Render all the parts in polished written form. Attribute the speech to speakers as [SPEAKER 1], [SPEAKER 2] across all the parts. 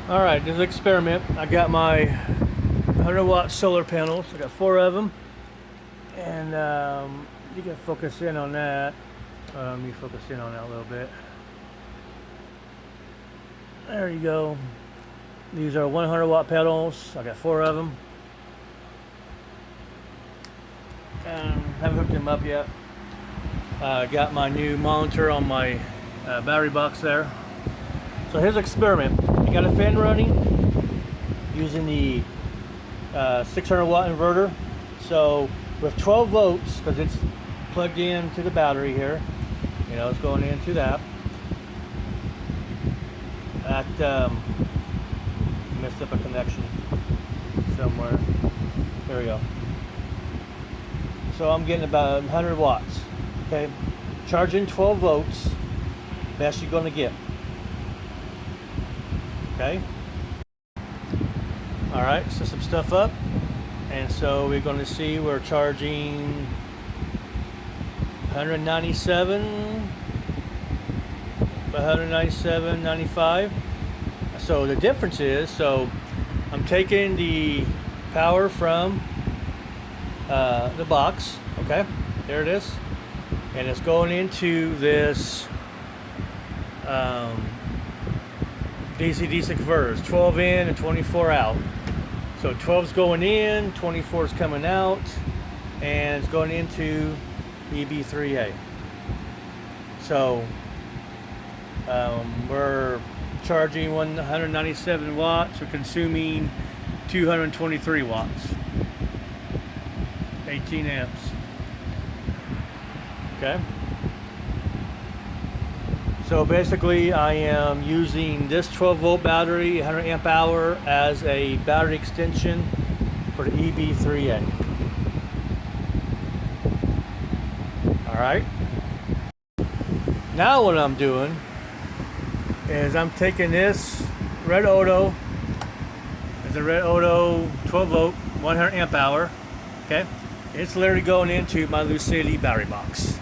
[SPEAKER 1] Alright, this is an experiment. I got my 100-watt solar panels. I got 4 of them. And you can focus in on that. Let me focus in on that a little bit. There you go. These are 100-watt panels. I got 4 of them. Haven't hooked them up yet. Got my new monitor on my battery box there. So here's an experiment. You got a fan running using the 600-watt inverter. So with 12 volts, because it's plugged in to the battery here, you know, it's going into that. That messed up a connection somewhere. There we go. So I'm getting about 100 watts. Okay, charging 12 volts. Best you're going to get. Okay. All right, set some stuff up, and so we're going to see we're charging 197.95. So the difference is, so I'm taking the power from the box. Okay, there it is, and it's going into this DC-DC converters, 12 in and 24 out. So 12 is going in, 24 is coming out, and it's going into eb3a. So we're charging 197 watts, we're consuming 223 watts, 18 amps. Okay. So basically I am using this 12 volt battery, 100 amp hour, as a battery extension for the eb3a. Alright. Now what I'm doing is I'm taking this red Odo, it's a red Odo 12 volt, 100 amp hour. Okay. It's literally going into my Lucidity battery box.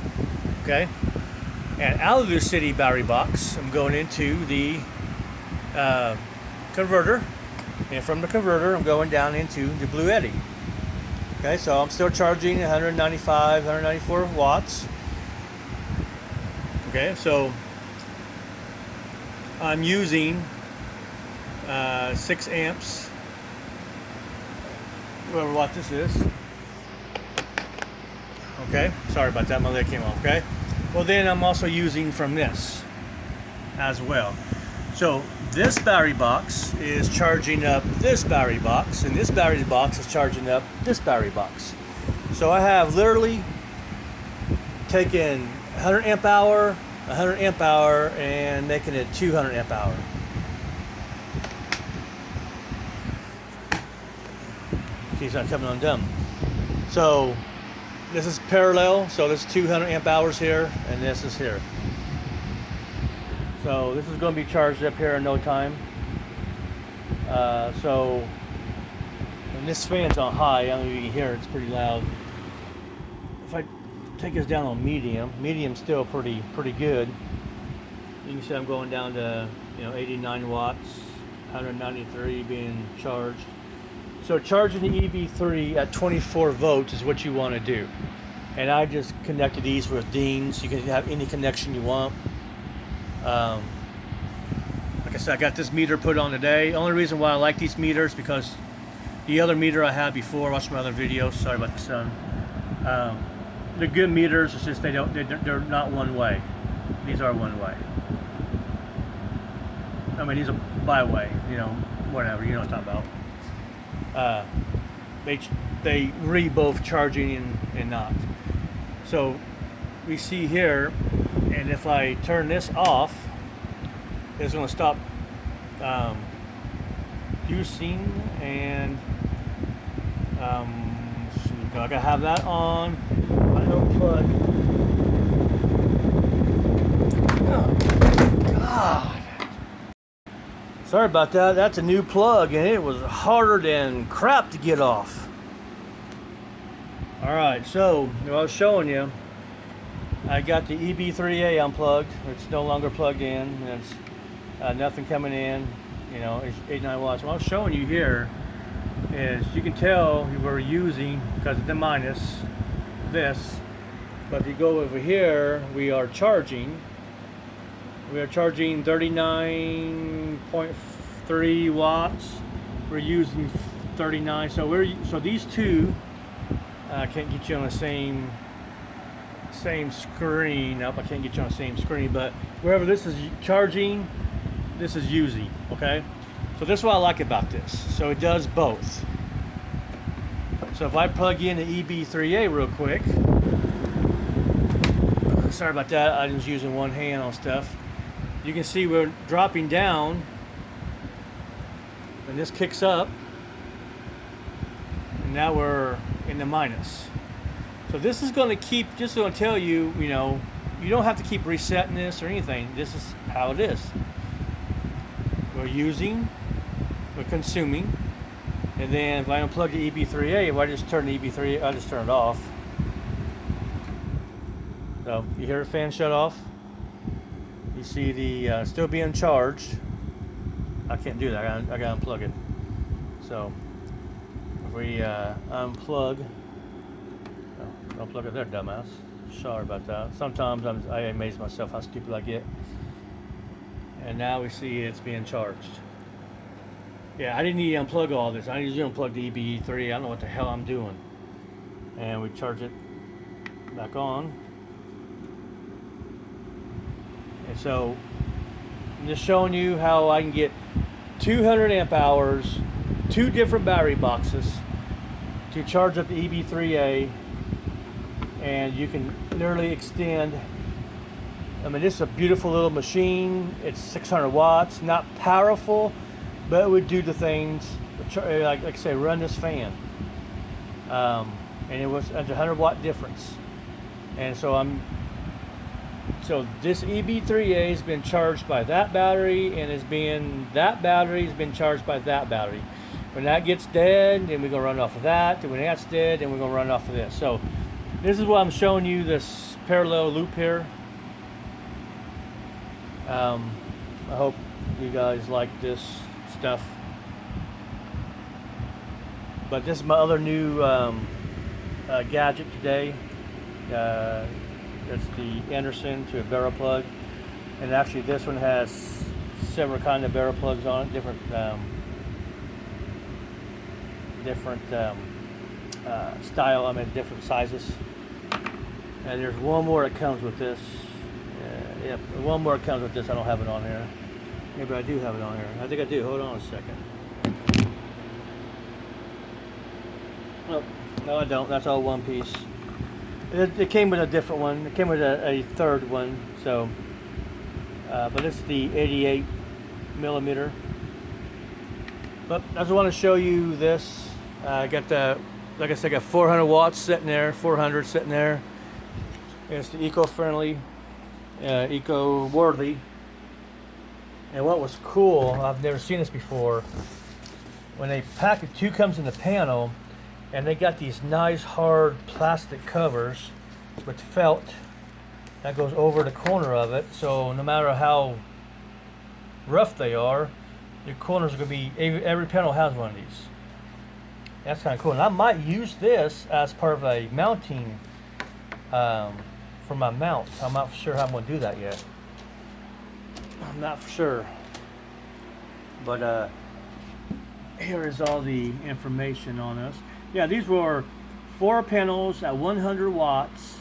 [SPEAKER 1] Okay. And out of the Lucidity battery box, I'm going into the converter, and from the converter, I'm going down into the Blue Eddy. Okay, so I'm still charging 195, 194 watts. Okay, so I'm using 6 amps, whatever watt this is. Okay, sorry about that, my leg came off. Okay. Well, then I'm also using from this as well. So this battery box is charging up this battery box, and this battery box is charging up this battery box. So I have literally taken 100 amp hour, 100 amp hour, and making it 200 amp hour. Keeps on coming undone. So this is parallel, so this is 200 amp hours here, and this is here. So this is going to be charged up here in no time. So, and this fan's on high, I don't know if you can hear it, it's pretty loud. If I take this down on medium, medium's still pretty good. You can see I'm going down to 89 watts, 193 being charged. So charging the eb3 at 24 volts is what you want to do. And I just connected these with Deans. You can have any connection you want. Like I said, I got this meter put on today. Only reason why I like these meters because the other meter I had before, watch my other videos, sorry about the sun. They're good meters, it's just they're not one way. These are one way. I mean, these are bi-way, whatever, you know what I'm talking about. They read both charging and not. So we see here, and if I turn this off, it's going to stop juicing, and I gotta have that on. If I unplug. Oh God! Sorry about that. That's a new plug, and it was harder than crap to get off. Alright, so I was showing you, I got the eb3a unplugged. It's no longer plugged in. There's nothing coming in. You know, it's 89 watts. What I'm showing you here is you can tell we're using, because of the minus, this. But if you go over here, we are charging 39.3 watts. We're using 39. So these two can't get you on the same screen. Nope, I can't get you on the same screen. But wherever this is charging, this is using. Okay. So this is what I like about this. So it does both. So if I plug in the eb3a real quick. Sorry about that. I was using one hand on stuff. You can see we're dropping down, and this kicks up, and now we're in the minus. So this is going to keep, just going to tell you, you know, you don't have to keep resetting this or anything. This is how it is. We're using, we're consuming, and then if I unplug the eb3a, if I just turn the eb3a, I just turn it off. So you hear the fan shut off. You see the still being charged. I can't do that. I gotta unplug it. So if we unplug it there, dumbass. Sorry about that. Sometimes I amaze myself how stupid I get. And now we see it's being charged. Yeah, I didn't need to unplug all this. I need to unplug the eb3. I don't know what the hell I'm doing. And we charge it back on. And so I'm just showing you how I can get 200 amp hours, 2 different battery boxes to charge up the eb3a, and you can literally extend. I mean, this is a beautiful little machine. It's 600 watts, not powerful, but it would do the things like I say, run this fan. And it was a 100 watt difference. And so this eb3a has been charged by that battery, and that battery has been charged by that battery. When that gets dead, then we're gonna run off of that. Then when that's dead, then we're gonna run off of this. So this is what I'm showing you, this parallel loop here. I hope you guys like this stuff. But this is my other new gadget today. It's the Anderson to a barrel plug, and actually this one has several kind of barrel plugs on it, different style. I mean, different sizes. And there's one more that comes with this. Yep, one more that comes with this. I don't have it on here. Maybe I do have it on here. I think I do. Hold on a second. Oh, no, I don't. That's all one piece. It came with a different one. It came with a third one. So, but it's the 88 millimeter. But I just want to show you this. I got the, like I said, I got 400 watts sitting there, 400 sitting there. It's the eco-friendly, eco-worthy. And what was cool, I've never seen this before, when they pack it, 2 comes in the panel, and they got these nice hard plastic covers with felt that goes over the corner of it. So no matter how rough they are, your corners are going to be, every panel has one of these. That's kind of cool. And I might use this as part of a mounting for my mount. I'm not sure how I'm going to do that yet. I'm not for sure. But here is all the information on us. Yeah, these were 4 panels at 100 watts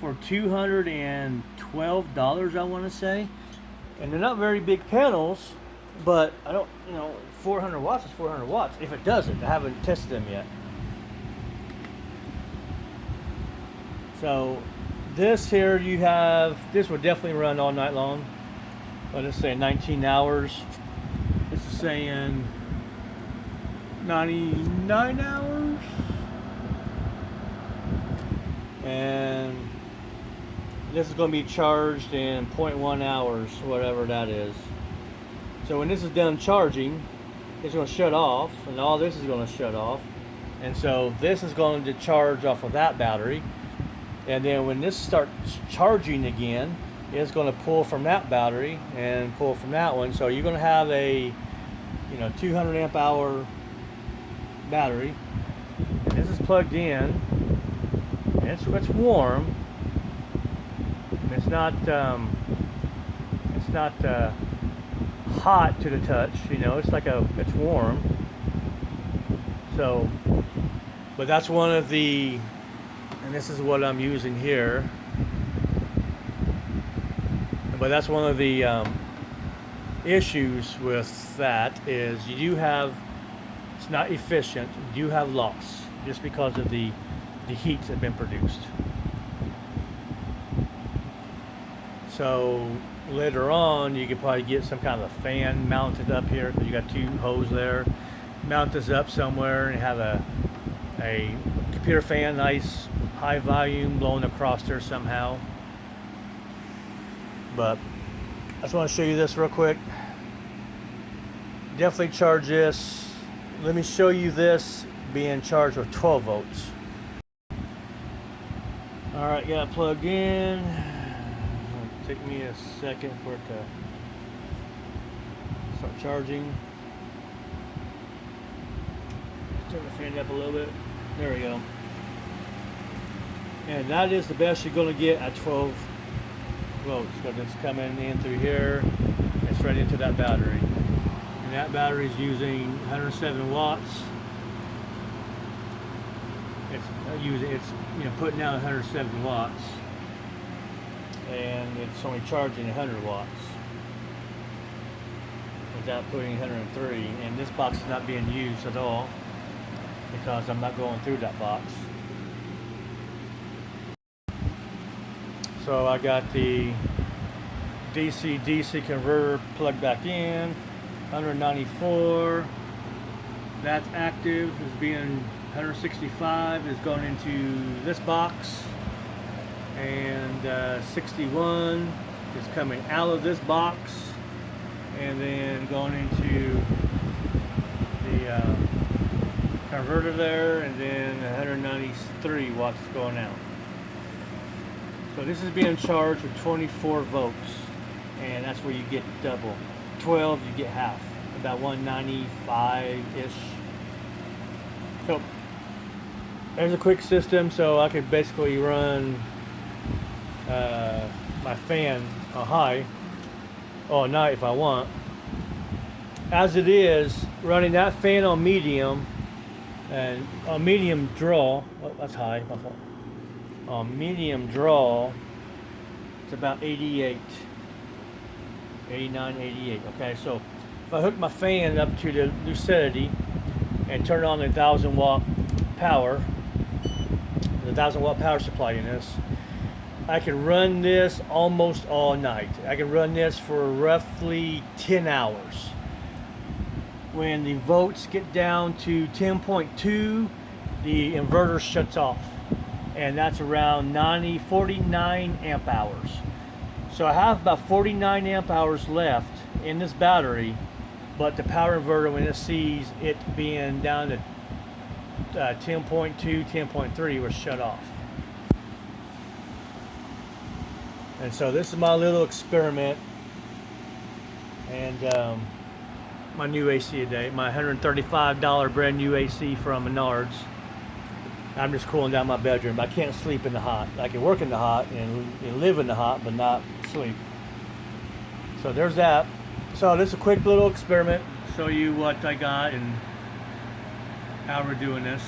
[SPEAKER 1] for $212, I want to say. And they're not very big panels, but I don't, 400 watts is 400 watts. If it doesn't, I haven't tested them yet. So this here, you have, this would definitely run all night long. Let's say 19 hours. This is saying 99 hours. And this is going to be charged in 0.1 hours, whatever that is. So when this is done charging, it's going to shut off, and all this is going to shut off. And so this is going to charge off of that battery. And then when this starts charging again, it's going to pull from that battery and pull from that one. So you're going to have a 200 amp hour battery. And this is plugged in, and it's warm. It's not hot to the touch. It's like it's warm. So, but that's one of the, and this is what I'm using here. But that's one of the issues with that is it's not efficient. You do have loss just because of the heat that's been produced. So later on, you could probably get some kind of a fan mounted up here because you got two hoses there. Mount this up somewhere and have a computer fan, nice high volume blowing across there somehow. But I just want to show you this real quick. Definitely charge this. Let me show you this being charged with 12 volts. Alright, got it plugged in. It'll take me a second for it to start charging. Turn the fan up a little bit. There we go. And that is the best you're going to get at 12 volts because it's coming in through here. It's right into that battery. And that battery is using 107 watts. It's putting out 107 watts, and it's only charging 100 watts without putting 103. And this box is not being used at all because I'm not going through that box. So I got the DC converter plugged back in, 194. That's active, is being 165 is going into this box, and 61 is coming out of this box, and then going into the converter there, and then 193 watts is going out. So this is being charged with 24 volts, and that's where you get double. 12 you get half, about 195-ish. So there's a quick system, so I could basically run my fan on high all night if I want. As it is, running that fan on medium and on medium draw, oh that's high, my fault. On medium draw, it's about 88, 89, 88. Okay, so if I hook my fan up to the lucidity and turn on the 1,000 watt power, the 1,000 watt power supply in this, I can run this almost all night. I can run this for roughly 10 hours. When the volts get down to 10.2, the inverter shuts off, and that's around 49 amp hours. So I have about 49 amp hours left in this battery, but the power inverter, when it sees it being down to 10.2, 10.3, was shut off. And so this is my little experiment, and my new AC today, my $135 brand new AC from Menards. I'm just cooling down my bedroom. I can't sleep in the hot. I can work in the hot and live in the hot, but not sleep. So there's that. So this is a quick little experiment. Show you what I got and how we're doing this.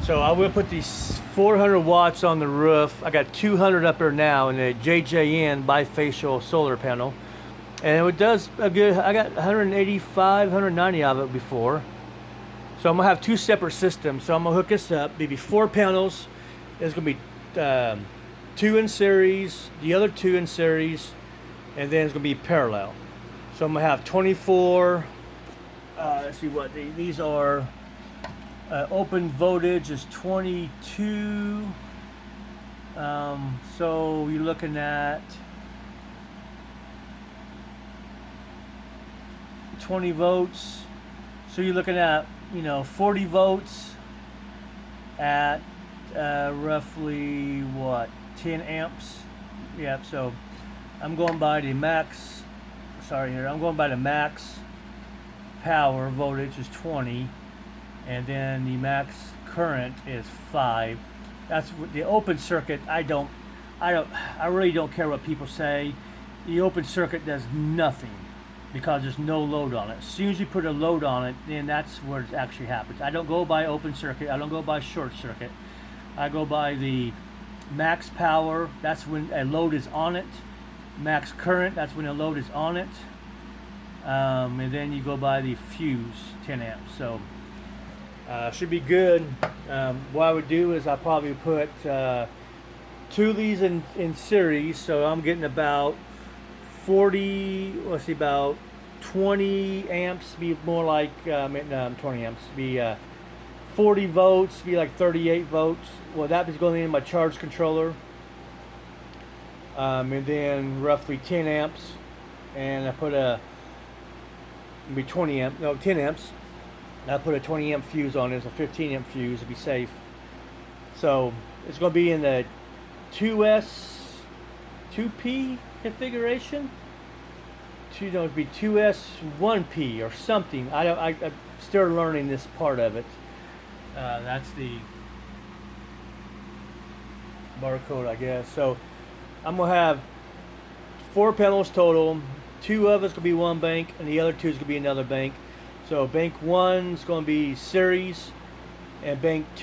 [SPEAKER 1] So I will put these 400 watts on the roof. I got 200 up there now in a JJN bifacial solar panel. And it does a good, I got 185, 190 of it before. So I'm gonna have two separate systems. So I'm gonna hook this up, maybe 4 panels. There's gonna be 2 in series, the other 2 in series, and then it's gonna be parallel. So I'm gonna have 24, let's see what these are. Open voltage is 22. So you're looking at 20 volts. So you're looking at 40 volts at roughly what, 10 amps. Yep. So I'm going by the max. Sorry here. I'm going by the max power voltage is 20, and then the max current is 5. That's what the open circuit. I really don't care what people say. The open circuit does nothing because there's no load on it. As soon as you put a load on it, then that's where it actually happens. I don't go by open circuit. I don't go by short circuit. I go by the max power. That's when a load is on it. Max current. That's when a load is on it. And then you go by the fuse, 10 amps. So should be good. What I would do is I probably put 2 of these in series, so I'm getting about 20 amps, be more like 20 amps, be 40 volts, be like 38 volts. Well, that is going in my charge controller, and then roughly 10 amps, and I put be 10 amps. I put a 20 amp fuse on it. It's a 15 amp fuse to be safe. So it's going to be in the 2P configuration. It'd be 1P or something. I'm still learning this part of it. That's the barcode, I guess. So I'm gonna have 4 panels total. 2 of it's gonna be one bank, and the other 2 is gonna be another bank. So bank 1 is gonna be series, and bank 2